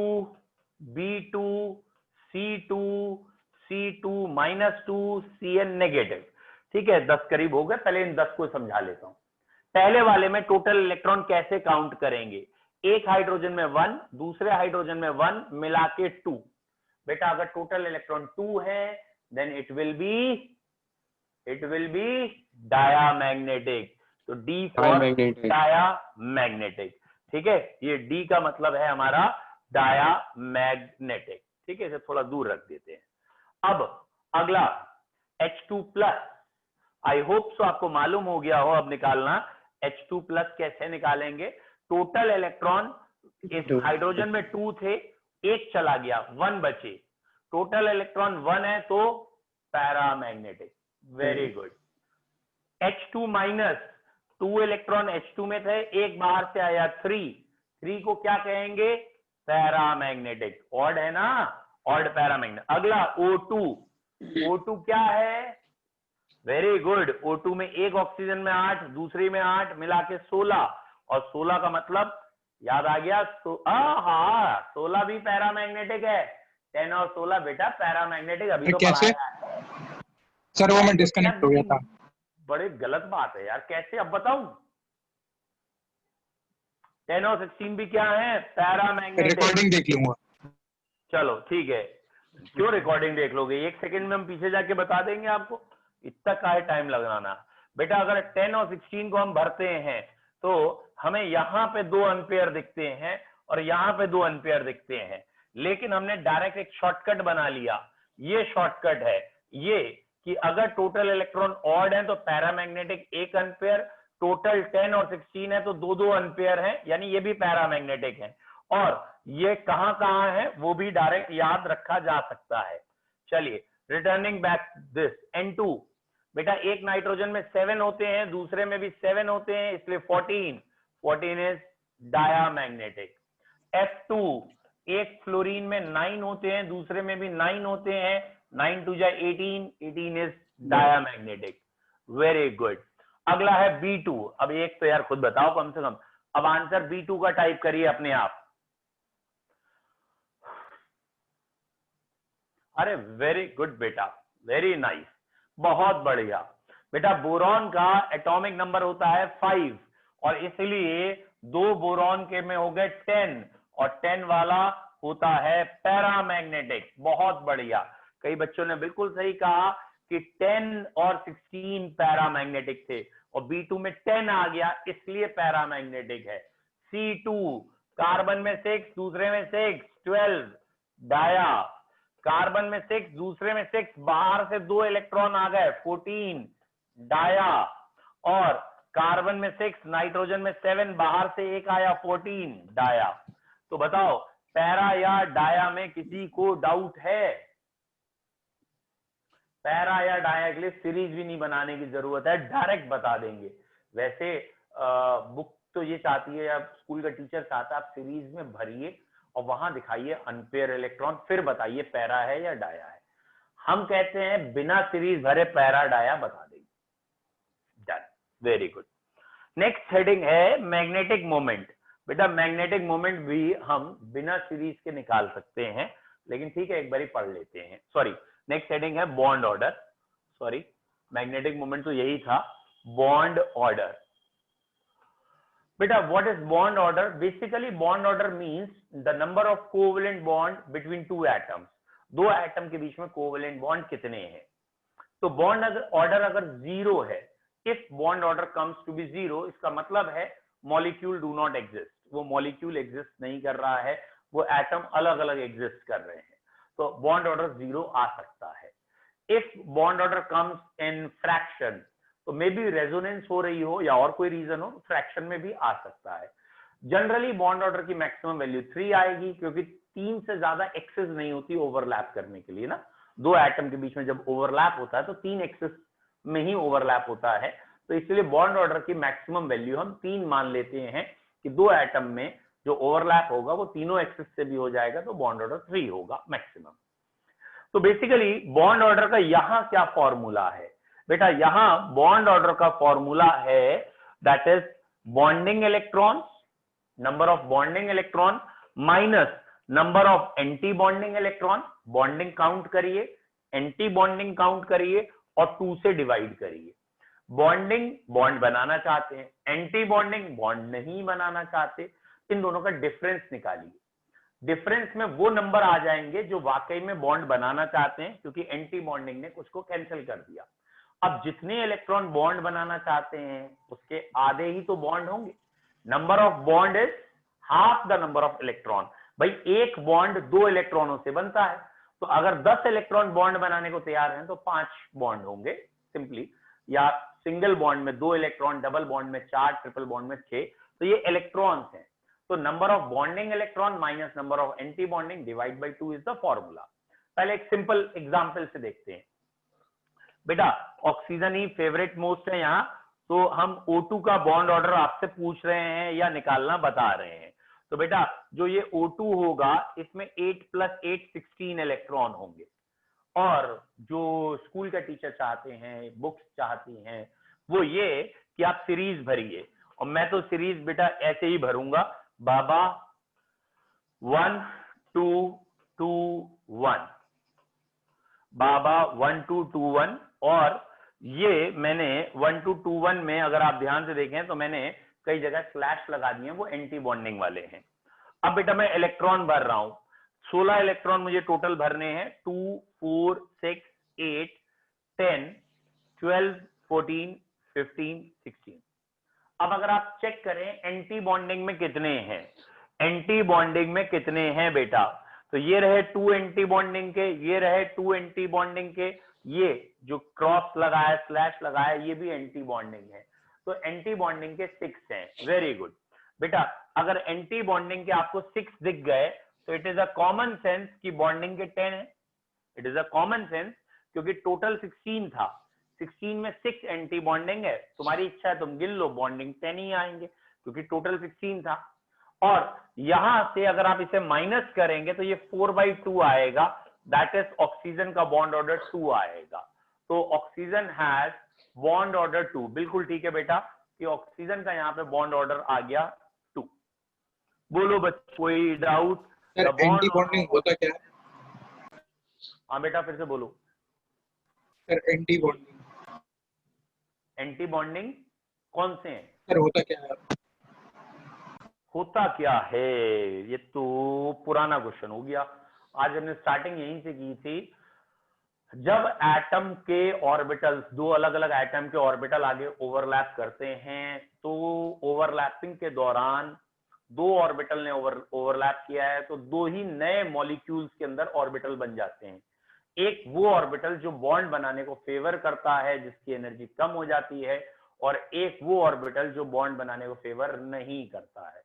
B2, C2, C2 minus 2, Cn negative. ठीक है, 10 करीब हो गए। पहले इन 10 को समझा लेता हूं। पहले वाले में टोटल इलेक्ट्रॉन कैसे काउंट करेंगे, एक हाइड्रोजन में 1, दूसरे हाइड्रोजन में 1, मिला के 2। बेटा अगर टोटल इलेक्ट्रॉन 2 है then it will be diamagnetic. तो D फॉर डायामैग्नेटिक। ठीक है, ये D का मतलब है हमारा डायामैग्नेटिक। ठीक है, इसे थोड़ा दूर रख देते हैं। अब अगला H2 plus, I hope so आपको मालूम हो गया हो अब निकालना। H2 प्लस कैसे निकालेंगे, टोटल इलेक्ट्रॉन इस हाइड्रोजन में 2 थे, एक चला गया, 1 बचे, टोटल इलेक्ट्रॉन 1 है तो paramagnetic. Very good. H2 minus, 2 electron H2 में थे, एक बाहर से आया 3 को क्या कहेंगे, पैरामैग्नेटिक। ऑड है ना, ऑड पैरामैग्नेटिक। अगला O2 क्या है, वेरी गुड। O2 में एक ऑक्सीजन में 8, दूसरी में 8, मिला के 16, और 16 का मतलब याद आ गया, 16 भी पैरामैग्नेटिक है। 10 और 16 बेटा पैरामैग्नेटिक, अभी तो कैसे सर, वो मैं डिस्कनेक्ट हो गया था। बड़ी गलत बात है यार, कैसे अब बताऊं। 10 और 16 भी क्या है, पैरामैग्नेटिक। रिकॉर्डिंग देख लूंगा। चलो ठीक है, क्यों रिकॉर्डिंग देख लोगे, 1 सेकंड में हम पीछे जाके बता देंगे आपको, इतना काहे टाइम लगाना। बेटा अगर 10 और 16 को हम भरते हैं तो हमें यहाँ पे 2 अनपेयर दिखते हैं और यहाँ पे 2 अनपेयर दिखते हैं, लेकिन हमने डायरेक्ट एक शॉर्टकट बना लिया। ये शॉर्टकट है ये कि अगर टोटल इलेक्ट्रॉन ऑड है तो पैरामैग्नेटिक 1 अनपेयर, टोटल 10 और 16 है तो 2 अनपेयर है, यानी ये भी पैरामैग्नेटिक है। और ये कहां कहां है वो भी डायरेक्ट याद रखा जा सकता है। चलिए रिटर्निंग बैक दिस N2, बेटा एक नाइट्रोजन में 7 होते हैं, दूसरे में भी 7 होते हैं, इसलिए 14 इज डायामैग्नेटिक। F2, एक फ्लोरीन में 9 होते हैं, दूसरे में भी 9 होते हैं, 9 2 जा 18 इज डायामैग्नेटिक। Very good. अगला है B2। अब एक तो यार खुद बताओ कम से कम, अब आंसर B2 का टाइप करिए अपने आप। अरे वेरी गुड बेटा, वेरी नाइस, बहुत बढ़िया। बेटा बोरॉन का एटॉमिक नंबर होता है 5, और इसलिए 2 बोरॉन के में हो गए 10, और 10 वाला होता है पैरामैग्नेटिक। बहुत बढ़िया, कई बच्चों ने बिल्कुल सही कहा कि 10 और 16 पैरामैग्नेटिक थे, और B2 में 10 आ गया इसलिए पैरामैग्नेटिक है। C2, कार्बन में 6, दूसरे में 6, 12 डाया, कार्बन में 6, दूसरे में 6, बाहर से 2 इलेक्ट्रॉन आ गए, 14 डाया, और कार्बन में 6, नाइट्रोजन में 7, बाहर से 1 आया, 14 डाया। तो बताओ पैरा या डाया में किसी को डाउट है? पैरा या डाया के लिए सीरीज भी नहीं बनाने की जरूरत है, डायरेक्ट बता देंगे। वैसे बुक तो ये चाहती है, या स्कूल का टीचर चाहता है आप सीरीज में भरिए और वहां दिखाइए अनपेयर इलेक्ट्रॉन, फिर बताइए पैरा है या डाया है। हम कहते हैं बिना सीरीज भरे पैरा डाया बता देंगे। Done, very good. Next heading है मैग्नेटिक मोमेंट। बेटा मैग्नेटिक मोमेंट भी हम बिना सीरीज के निकाल सकते हैं, लेकिन ठीक है एक बार पढ़ लेते हैं। सॉरी, नेक्स्ट हेडिंग है bond order. Sorry, magnetic moment तो यही था, bond order. Beta, what is bond order? Basically, bond order means the number of covalent bond between 2 atoms. 2 atom के बीच में कोवेलेंट बॉन्ड कितने हैं? तो बॉन्ड ऑर्डर अगर 0 है, if bond order comes to be 0, इसका मतलब है मॉलिक्यूल डू नॉट एग्जिस्ट, वो मॉलिक्यूल एग्जिस्ट नहीं कर रहा है, वो एटम अलग अलग एग्जिस्ट कर रहे हैं, तो बॉन्ड ऑर्डर 0 आ सकता है। If bond order comes in fraction, तो मे बी रेजोनेंस हो रही हो या और कोई रीजन हो, फ्रैक्शन में भी आ सकता है। जनरली बॉन्ड ऑर्डर की मैक्सिमम वैल्यू 3 आएगी, क्योंकि 3 से ज्यादा एक्सेस नहीं होती ओवरलैप करने के लिए ना, दो एटम के बीच में जब ओवरलैप होता है तो 3 एक्सेस में ही ओवरलैप होता है, तो इसलिए बॉन्ड ऑर्डर की मैक्सिमम वैल्यू हम 3 मान लेते हैं कि दो एटम में जो ओवरलैप होगा वो तीनों एक्सेस से भी हो जाएगा, तो बॉन्ड ऑर्डर 3 होगा मैक्सिमम। तो बेसिकली बॉन्ड ऑर्डर का यहां क्या फॉर्मूला है बेटा, यहां बॉन्ड ऑर्डर का फॉर्मूला है that is bonding electron, number of bonding electron minus number of anti bonding electron, bonding count करिए, एंटी बॉन्डिंग काउंट करिए और 2 से डिवाइड करिए। बॉन्डिंग बॉन्ड बनाना चाहते हैं, एंटी बॉन्डिंग बॉन्ड नहीं बनाना चाहते, इन दोनों का डिफरेंस निकालिए। डिफरेंस में वो नंबर आ जाएंगे जो वाकई में बॉन्ड बनाना चाहते हैं, क्योंकि एंटी बॉन्डिंग ने कुछ को कैंसिल कर दिया। अब जितने इलेक्ट्रॉन बॉन्ड बनाना चाहते हैं उसके आधे ही तो बॉन्ड होंगे, number of bond is half the number of electron. भाई एक बॉन्ड 2 इलेक्ट्रॉनों से बनता है, तो अगर 10 इलेक्ट्रॉन बॉन्ड बनाने को तैयार हैं तो 5 बॉन्ड होंगे सिंपली, या सिंगल बॉन्ड में 2 इलेक्ट्रॉन, डबल बॉन्ड में 4, ट्रिपल बॉन्ड में 6, तो ये इलेक्ट्रॉन्स हैं। तो number of bonding electron minus number of anti bonding divide by 2 is the formula. पहले एक सिंपल एग्जांपल से देखते हैं। बेटा ऑक्सीजन ही फेवरेट मोस्ट है यहाँ, तो हम O2 का बॉन्ड ऑर्डर आपसे पूछ रहे हैं या निकालना बता रहे हैं। तो बेटा जो ये O2 होगा इसमें 8 + 8 16 इलेक्ट्रॉन होंगे, और जो स्कूल का टीचर चाहते हैं, बुक्स चाहती हैं, वो ये कि आप सीरीज भरिए, और मैं तो सीरीज बेटा ऐसे ही भरूंगा, बाबा 1 2 2 1, बाबा 1 2 2 1, और ये मैंने 1 2 2 1 में अगर आप ध्यान से देखें तो मैंने कई जगह स्लैश लगा दिए, वो एंटी बॉन्डिंग वाले हैं। अब बेटा मैं इलेक्ट्रॉन भर रहा हूं, 16 इलेक्ट्रॉन मुझे टोटल भरने हैं, 2 4 6 8 10 12 14 15 16। अब अगर आप चेक करें एंटी बॉन्डिंग में कितने हैं, एंटी बॉन्डिंग में कितने हैं बेटा, तो ये रहे 2 एंटी बॉन्डिंग के, ये रहे 2 एंटी बॉन्डिंग के, ये जो क्रॉस लगाया स्लैश लगाया ये भी एंटी बॉन्डिंग है, तो एंटी बॉन्डिंग के 6 हैं। वेरी गुड बेटा, अगर एंटी बॉन्डिंग के आपको 6 दिख गए तो it is a common sense कि बॉन्डिंग के 10 है, it is a common sense, क्योंकि टोटल 16 था, 16 में 6 एंटी बॉन्डिंग है, तुम्हारी इच्छा है तुम गिन लो, बॉन्डिंग 10 ही आएंगे क्योंकि टोटल 16 था। और यहां से अगर आप इसे माइनस करेंगे तो ये 4/2 आएगा, दैट इज ऑक्सीजन का बॉन्ड ऑर्डर 2 आएगा। तो ऑक्सीजन हैज बॉन्ड ऑर्डर 2, बिल्कुल ठीक है बेटा कि ऑक्सीजन का यहाँ पे बॉन्ड ऑर्डर आ गया 2। बोलो बच्चों कोई डाउट? सर एंटी बॉन्डिंग होता क्या है? हाँ बेटा फिर से बोलो। Sir anti bonding, anti bonding कौन से हैं सर होता क्या है? होता क्या है, ये तो पुराना क्वेश्चन हो गया, आज हमने स्टार्टिंग यहीं से की थी। जब एटम के ऑर्बिटल्स, दो अलग अलग एटम के ऑर्बिटल आगे ओवरलैप करते हैं, तो ओवरलैपिंग के दौरान दो ऑर्बिटल ने ओवरलैप किया है तो दो ही नए मॉलिक्यूल्स के अंदर ऑर्बिटल बन जाते हैं। एक वो ऑर्बिटल जो बॉन्ड बनाने को फेवर करता है जिसकी एनर्जी कम हो जाती है, और एक वो ऑर्बिटल जो बॉन्ड बनाने को फेवर नहीं करता है।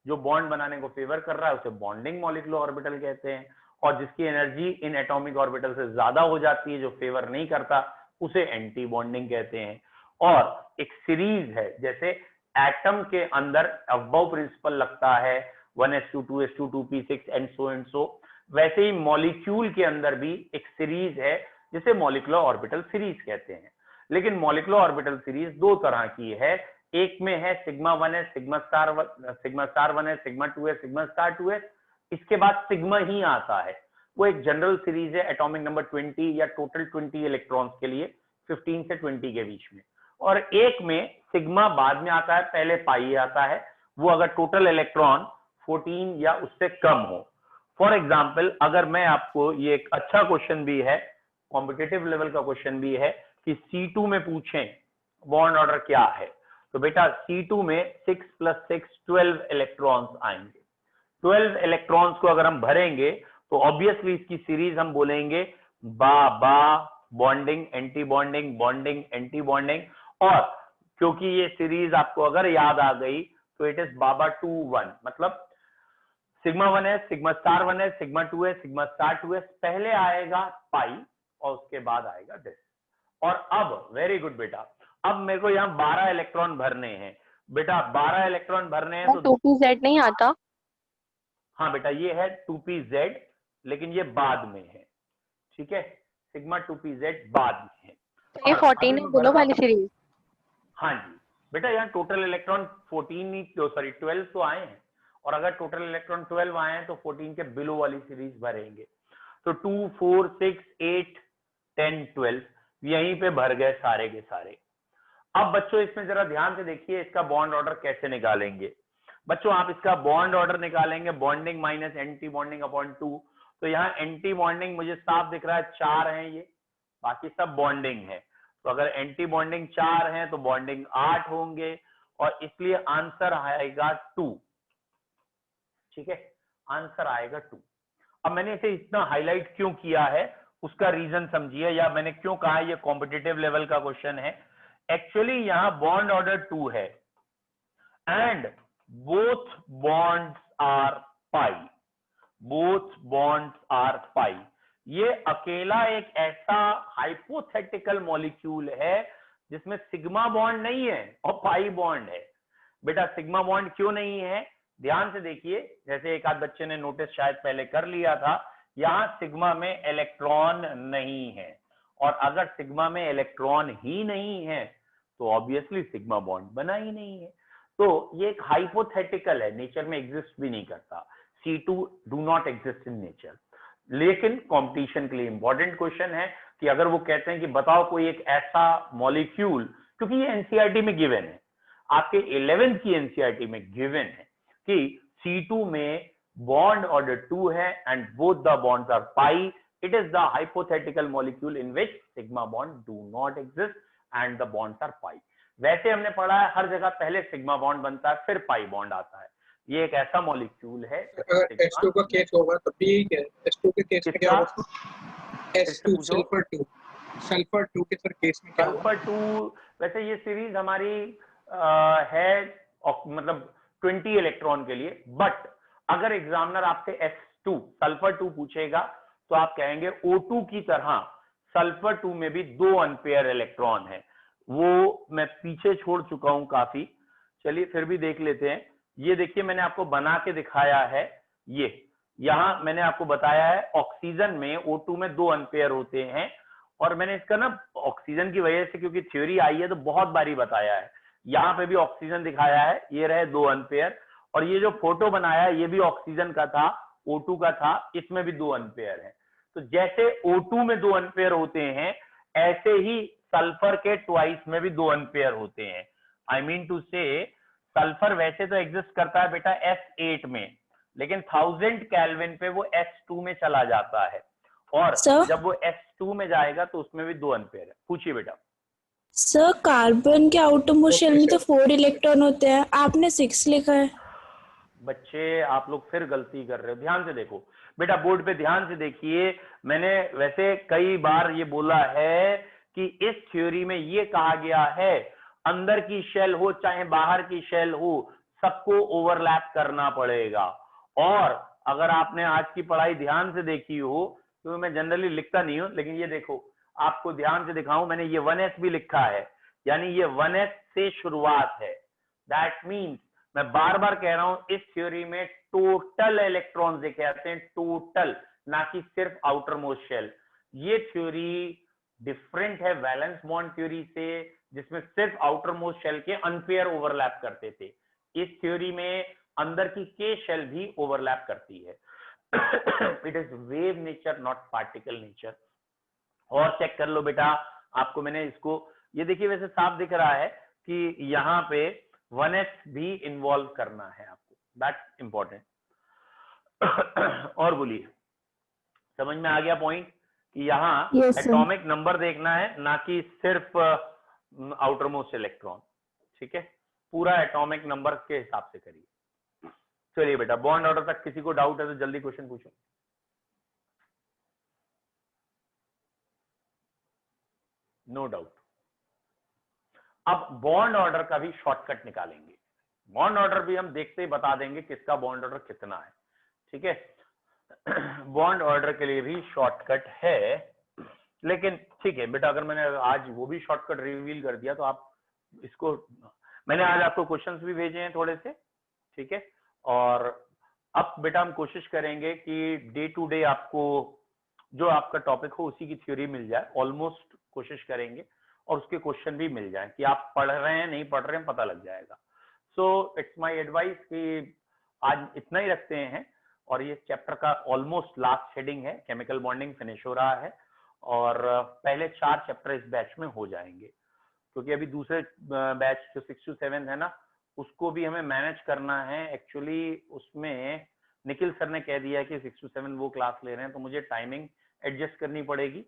जो बॉन्ड बनाने को फेवर कर रहा है उसे बॉन्डिंग मॉलिक्यूलर ऑर्बिटल कहते हैं, और जिसकी एनर्जी इन एटॉमिक ऑर्बिटल से ज्यादा हो जाती है, जो फेवर नहीं करता, उसे एंटी बॉन्डिंग कहते हैं। और एक सीरीज है, जैसे एटम के अंदर अबव प्रिंसिपल लगता है 1s2 2s2 2p6 and so, वैसे ही मॉलिक्यूल के अंदर भी एक सीरीज है जिसे मॉलिक्यूलर ऑर्बिटल सीरीज कहते हैं। लेकिन मॉलिक्यूलर ऑर्बिटल सीरीज दो तरह की है, एक में है sigma 1s sigma star 1s sigma 2s sigma star 2s, इसके बाद सिग्मा ही आता है, वो एक जनरल सीरीज है एटॉमिक नंबर 20 या टोटल 20 इलेक्ट्रॉन्स के लिए 15 से 20 के बीच में। और एक में सिग्मा बाद में आता है, पहले पाई आता है, वो अगर टोटल इलेक्ट्रॉन 14 या उससे कम हो। फॉर एग्जाम्पल अगर मैं आपको, ये एक अच्छा क्वेश्चन भी है, कॉम्पिटिटिव लेवल का क्वेश्चन भी है कि C2 में पूछें बॉन्ड ऑर्डर क्या है, तो बेटा C2 में 6 + 6 12 इलेक्ट्रॉन्स आएंगे। 12 इलेक्ट्रॉन्स को अगर हम भरेंगे तो ऑब्वियसली इसकी सीरीज हम बोलेंगे बा बा bonding anti bonding bonding anti bonding, और क्योंकि ये सीरीज आपको अगर याद आ गई तो इट इज बाबा 2 1, मतलब सिग्मा 1 है, सिग्मा स्टार 1 है, सिग्मा 2 है, सिग्मा स्टार 2 है, पहले आएगा पाई और उसके बाद आएगा दिस। और अब वेरी गुड बेटा, अब मेरे को यहाँ 12 इलेक्ट्रॉन भरने हैं बेटा, 12 इलेक्ट्रॉन भरने हैं तो 2pz नहीं आता। हाँ बेटा ये है 2pz, लेकिन ये बाद में है, ठीक है, सिग्मा 2pz बाद में है। ये 14 है दोनों वाली सीरीज। हाँ जी बेटा, यहाँ टोटल इलेक्ट्रॉन 12 तो आए हैं, और अगर टोटल इलेक्ट्रॉन 12 आए हैं तो 14 के बिलो वाली सीरीज भरेंगे, तो 2 4 6 8 10 12 यहीं पे भर गए सारे के सारे। अब बच्चों इसमें जरा ध्यान से देखिए इसका बॉन्ड ऑर्डर कैसे निकालेंगे। बच्चों आप इसका बॉन्ड ऑर्डर निकालेंगे, bonding minus anti bonding upon 2, तो यहाँ एंटी बॉन्डिंग मुझे साफ दिख रहा है 4 है ये, बाकी सब बॉन्डिंग है, तो अगर एंटी बॉन्डिंग 4 है तो बॉन्डिंग 8 होंगे, और इसलिए आंसर आएगा 2, ठीक है, आंसर आएगा 2। अब मैंने इसे इतना हाईलाइट क्यों किया है उसका रीजन समझिए, या मैंने क्यों कहा ये कॉम्पिटिटिव लेवल का क्वेश्चन है। एक्चुअली यहां बॉन्ड ऑर्डर 2 है and both bonds are pi, both bonds are pi. ये अकेला एक ऐसा हाइपोथेटिकल मॉलिक्यूल है जिसमें सिग्मा बॉन्ड नहीं है और पाई बॉन्ड है। बेटा सिग्मा बॉन्ड क्यों नहीं है, ध्यान से देखिए, जैसे एक आध बच्चे ने नोटिस शायद पहले कर लिया था, यहां सिग्मा में इलेक्ट्रॉन नहीं है, और अगर सिग्मा में इलेक्ट्रॉन ही नहीं है तो ऑब्वियसली सिग्मा बॉन्ड बना ही नहीं है। तो ये एक हाइपोथेटिकल है, नेचर में एग्जिस्ट भी नहीं करता। C2 do not exist in nature, लेकिन कंपटीशन के लिए इंपॉर्टेंट क्वेश्चन है कि अगर वो कहते हैं कि बताओ कोई एक ऐसा मॉलिक्यूल, क्योंकि ये एनसीईआरटी में गिवन है, आपके 11th की एनसीईआरटी में गिवन है कि C2 में बॉन्ड ऑर्डर 2 है and both the bonds are pi, it is the hypothetical molecule in which sigma bond do not exist and the bonds are pi. वैसे हमने पढ़ा है हर जगह पहले सिग्मा बॉन्ड बनता है फिर पाई बॉन्ड आता है, ये एक ऐसा मॉलिक्यूल है। अगर H2 का केस होगा तब भी यही है, H2 के केस में क्या होगा, S2 सल्फर 2 के सर केस में क्या होगा? सल्फर 2 वैसे ये सीरीज हमारी है मतलब 20 इलेक्ट्रॉन के लिए, बट अगर एग्जामिनर आपसे S2 सल्फर 2 पूछेगा तो आप कहेंगे O2 की तरह सल्फर 2 में भी 2 अनपेयर इलेक्ट्रॉन है, वो मैं पीछे छोड़ चुका हूं काफी, चलिए फिर भी देख लेते हैं। ये देखिए मैंने आपको बना के दिखाया है, ये यहां मैंने आपको बताया है ऑक्सीजन में O2 में 2 अनपेयर होते हैं, और मैंने इसका ना ऑक्सीजन की वजह से क्योंकि थ्योरी आई है तो बहुत बारी बताया है, यहाँ पे भी ऑक्सीजन दिखाया है, ये रहे 2 अनपेयर, और ये जो फोटो बनाया है ये भी ऑक्सीजन का था, O2 का था, इसमें भी 2 अनपेयर है। तो जैसे O2 में 2 अनपेयर होते हैं ऐसे ही सल्फर के ट्वाइस में भी 2 अनपेयर होते हैं। आई मीन टू से सल्फर वैसे तो एग्जिस्ट करता है बेटा S8 में, लेकिन 1000 केल्विन पे वो S2 में चला जाता है, और जब वो S2 में जाएगा तो उसमें भी 2 अनपेयर है। पूछिए बेटा। सर कार्बन के आउटरमोस्ट शेल में तो 4 इलेक्ट्रॉन होते हैं, आपने 6 लिखा है। बच्चे आप लोग फिर गलती कर रहे हो, ध्यान से देखो बेटा, बोर्ड पे ध्यान से देखिए। मैंने वैसे कई बार ये बोला है कि इस थ्योरी में ये कहा गया है अंदर की शेल हो चाहे बाहर की शेल हो सबको ओवरलैप करना पड़ेगा, और अगर आपने आज की पढ़ाई ध्यान से देखी हो, तो मैं जनरली लिखता नहीं हूं, लेकिन ये देखो आपको ध्यान से दिखाऊं, मैंने ये 1s भी लिखा है, यानी ये 1s से शुरुआत है। दैट मीन्स मैं बार बार कह रहा हूं इस थ्योरी में टोटल इलेक्ट्रॉन्स देखे जाते हैं, टोटल, ना कि सिर्फ आउटर मोस्ट शेल। ये थ्योरी डिफरेंट है वैलेंस बॉन्ड थ्योरी से जिसमें सिर्फ आउटर मोस्ट शेल के अनपेयर ओवरलैप करते थे। इस थ्योरी में अंदर की के शेल भी ओवरलैप करती है। It is wave nature not particle nature. और चेक कर लो बेटा, आपको मैंने इसको, ये देखिए वैसे साफ दिख रहा है कि यहाँ पे 1s भी इन्वॉल्व करना है आपको, दैट्स इंपॉर्टेंट। और बोलिए, समझ में आ गया पॉइंट? कि यहाँ Yes, sir. एटॉमिक नंबर देखना है, ना कि सिर्फ आउटर मोस्ट इलेक्ट्रॉन। ठीक है, पूरा एटॉमिक नंबर के हिसाब से करिए। चलिए बेटा, बॉन्ड ऑर्डर तक किसी को डाउट है तो जल्दी क्वेश्चन पूछो। No doubt. अब बॉन्ड ऑर्डर का भी शॉर्टकट निकालेंगे। बॉन्ड ऑर्डर भी हम देखते ही बता देंगे किसका बॉन्ड ऑर्डर कितना है। ठीक है, बॉन्ड ऑर्डर के लिए भी शॉर्टकट है, लेकिन ठीक है बेटा, अगर मैंने आज वो भी शॉर्टकट रिवील कर दिया तो आप इसको, मैंने आज आपको क्वेश्चंस भी भेजे हैं थोड़े से। ठीक है, और अब बेटा हम कोशिश करेंगे कि डे टू डे आपको जो आपका टॉपिक हो उसी की थ्योरी मिल जाए, ऑलमोस्ट कोशिश करेंगे, और उसके क्वेश्चन भी मिल जाए कि आप पढ़ रहे हैं नहीं पढ़ रहे हैं पता लग जाएगा। सो इट्स माय एडवाइस कि आज इतना ही रखते हैं, और ये चैप्टर का ऑलमोस्ट लास्ट हेडिंग है, केमिकल बॉन्डिंग फिनिश हो रहा है, और पहले 4 चैप्टर इस बैच में हो जाएंगे, क्योंकि अभी दूसरे बैच जो 6 to 7 है ना, उसको भी हमें मैनेज करना है। एक्चुअली उसमें निखिल सर ने कह दिया कि 6 to 7 वो क्लास ले रहे हैं, तो मुझे टाइमिंग एडजस्ट करनी पड़ेगी।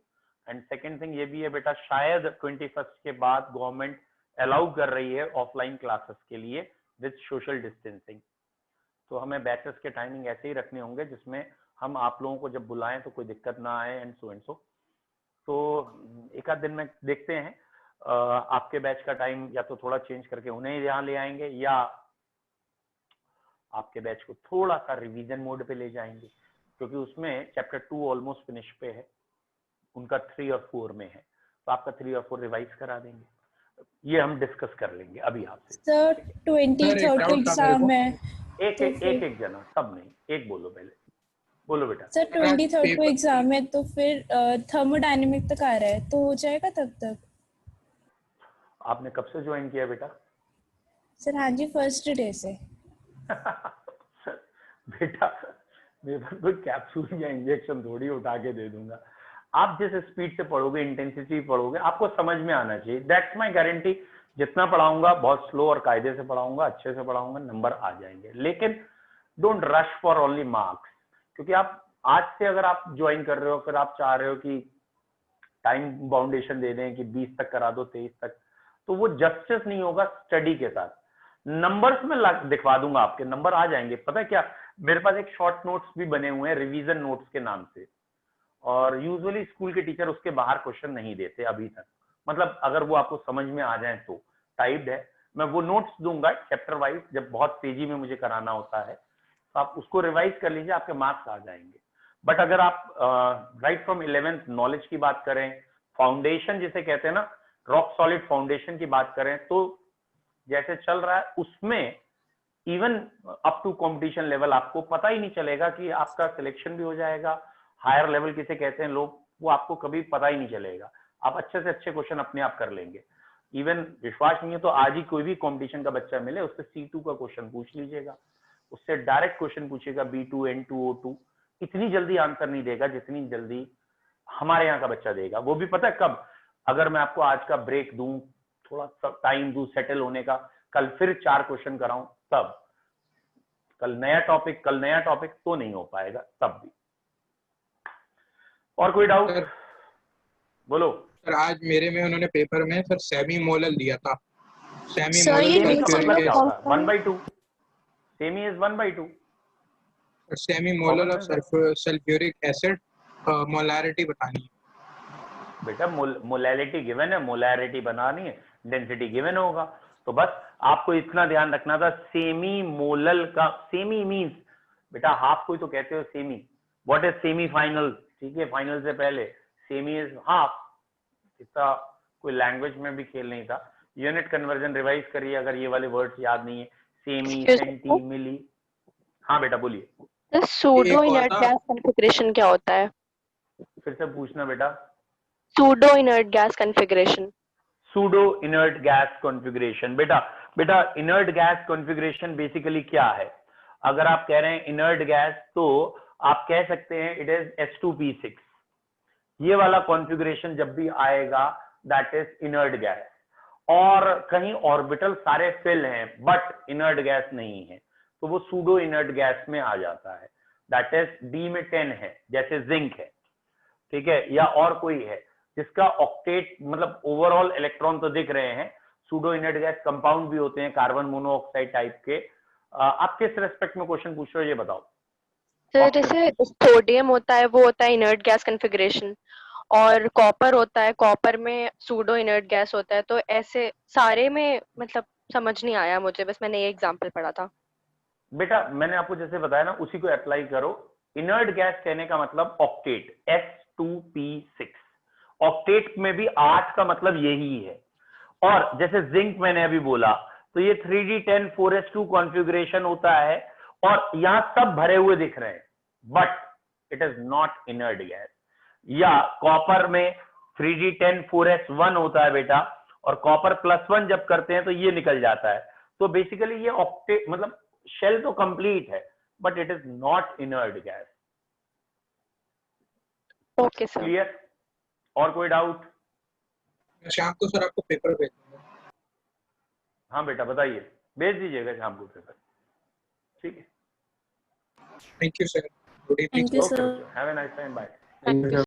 एंड सेकेंड थिंग ये भी है बेटा, शायद 21 के बाद गवर्नमेंट अलाउ कर रही है ऑफलाइन क्लासेस के लिए विद सोशल डिस्टेंसिंग, तो हमें बैचेस के टाइमिंग ऐसे ही रखने होंगे जिसमें हम आप लोगों को जब बुलाएं तो कोई दिक्कत ना आए, एंड सो। तो एक आध दिन में देखते हैं, आपके बैच का टाइम या तो थोड़ा चेंज करके उन्हें यहाँ ले आएंगे, या आपके बैच को थोड़ा सा रिवीजन मोड पे ले जाएंगे, क्योंकि उसमें चैप्टर 2 ऑलमोस्ट फिनिश पे है, उनका 3 और 4 में है, तो आपका 3 और 4 रिवाइज करा देंगे। ये हम डिस्कस कर लेंगे अभी आपसे। सर 23rd को एग्जाम है। एक जना, सब नहीं, एक बोलो पहले, बोलो बेटा। सर 23rd को एग्जाम है, तो फिर थर्मोडायनेमिक तक आ रहा है, तो हो जाएगा तब तक? आपने कब से ज्वाइन किया बेटा? सर हाँ जी, फर्स्ट डे से। बेटा मेरे पास कोई कैप्सूल या इंजेक्शन थोड़ी उठा के दे दूंगा। आप जिस स्पीड से पढ़ोगे, इंटेंसिटी पढ़ोगे, आपको समझ में आना चाहिए, दैट्स माय गारंटी। जितना पढ़ाऊंगा बहुत स्लो और कायदे से पढ़ाऊंगा, अच्छे से पढ़ाऊंगा, नंबर आ जाएंगे। लेकिन don't rush for only marks, क्योंकि आप आज से अगर आप ज्वाइन कर रहे हो, फिर आप चाह रहे हो कि टाइम बाउंडेशन दे दें कि 20 तक करा दो, 23 तक, तो वो जस्टिस नहीं होगा स्टडी के साथ। नंबर्स में दिखवा दूंगा, आपके नंबर आ जाएंगे। पता है क्या, मेरे पास एक शॉर्ट नोट्स भी बने हुए हैं रिवीजन नोट्स के नाम से, और यूजुअली स्कूल के टीचर उसके बाहर क्वेश्चन नहीं देते अभी तक, मतलब अगर वो आपको समझ में आ जाए तो टाइप्ड है। मैं वो नोट्स दूंगा चैप्टर वाइज, जब बहुत तेजी में मुझे कराना होता है, तो आप उसको रिवाइज कर लीजिए, आपके मार्क्स आ जाएंगे। बट अगर आप राइट फ्रॉम 11th नॉलेज की बात करें, फाउंडेशन जिसे कहते हैं ना, रॉक सॉलिड फाउंडेशन की बात करें, तो जैसे चल रहा है उसमें even up to competition level आपको पता ही नहीं चलेगा कि आपका सिलेक्शन भी हो जाएगा। हायर लेवल किसे कहते हैं लोग, वो आपको कभी पता ही नहीं चलेगा। आप अच्छे से अच्छे क्वेश्चन अपने आप कर लेंगे। इवन विश्वास नहीं है तो आज ही कोई भी कंपटीशन का बच्चा मिले, उससे C2 का क्वेश्चन पूछ लीजिएगा, उससे डायरेक्ट क्वेश्चन पूछेगा B2 N2 O2, इतनी जल्दी आंसर नहीं देगा जितनी जल्दी हमारे यहाँ का बच्चा देगा। वो भी पता है कब, अगर मैं आपको आज का ब्रेक दूं, थोड़ा टाइम दूं सेटल होने का, कल फिर 4 क्वेश्चन कराऊं, तब कल नया टॉपिक तो नहीं हो पाएगा तब भी। और कोई डाउट बोलो। सर आज मेरे में उन्होंने पेपर में सर सेमी मोलल दिया था। सेमी Sir, ये सेमी का मतलब क्या होता है? कौन- 1/2। Semi is 1/2। Semi molal of sulphuric acid molarity बतानी है बेटा। मोलैलिटी गिवन है, मोलैरिटी बनानी है, डेंसिटी गिवन होगा, तो बस आपको इतना ध्यान रखना था। सेमी मोलल का सेमी मींस बेटा हाफ को ही तो कहते हो semi. What is semi final? ठीक है, फाइनल से पहले सेमी इज हाफ। इतना कोई लैंग्वेज में भी खेल नहीं था। यूनिट कन्वर्जन रिवाइज करिए अगर ये वाले वर्ड्स याद नहीं है। सेमी, सेंटी, मिली। हाँ बेटा बोलिए। सूडो इनर्ट गैस कॉन्फ़िगरेशन क्या होता है? फिर से पूछना बेटा। Pseudo inert gas configuration. Pseudo inert gas configuration बेटा इनर्ट गैस कॉन्फ़िगरेशन बेसिकली क्या है? अगर आप कह रहे हैं इनर्ट गैस, तो आप कह सकते हैं इट इज H2P6। ये वाला कॉन्फ़िगरेशन जब भी आएगा दैट इज इनर्ट गैस। और कहीं ऑर्बिटल सारे फिल हैं बट इनर्ट गैस नहीं है, तो वो सूडो इनर्ट गैस में आ जाता है। दैट इज D में 10 है, जैसे जिंक है। ठीक है, या और कोई है जिसका ऑक्टेट मतलब ओवरऑल इलेक्ट्रॉन तो दिख रहे हैं, सूडो इनर्ट गैस कंपाउंड भी होते हैं कार्बन मोनोऑक्साइड टाइप के। आप किस रेस्पेक्ट में क्वेश्चन पूछ रहे हो ये बताओ। तो जैसे सोडियम होता है वो होता है इनर्ट गैस कॉन्फ़िगरेशन, और कॉपर होता है, कॉपर में सूडो इनर्ट गैस होता है, तो ऐसे सारे में मतलब समझ नहीं आया मुझे, बस मैंने ये एग्जांपल पढ़ा था। बेटा मैंने आपको जैसे बताया ना उसी को अप्लाई करो। इनर्ट गैस कहने का मतलब ऑक्टेट, S2P6। ऑक्टेट में भी 8 का मतलब यही है। और जैसे जिंक मैंने अभी बोला तो ये 3d10 4s2 कॉन्फ़िगरेशन होता है और यहां सब भरे हुए दिख रहे हैं, but it is not inert gas. या कॉपर में 3d10 4s1 होता है बेटा, और कॉपर +1 जब करते हैं तो ये निकल जाता है। तो बेसिकली ये ऑक्टेट मतलब शेल तो कंप्लीट है but it is not inert gas. Okay sir. Clear? और कोई डाउट? मैं शाम को सर आपको पेपर भेज दूंगा। हाँ बेटा बताइए, भेज दीजिएगा शाम को पेपर। ठीक है, thank you sir, good evening. Thank you okay sir. बच्चों, have a nice time, bye. Thank you.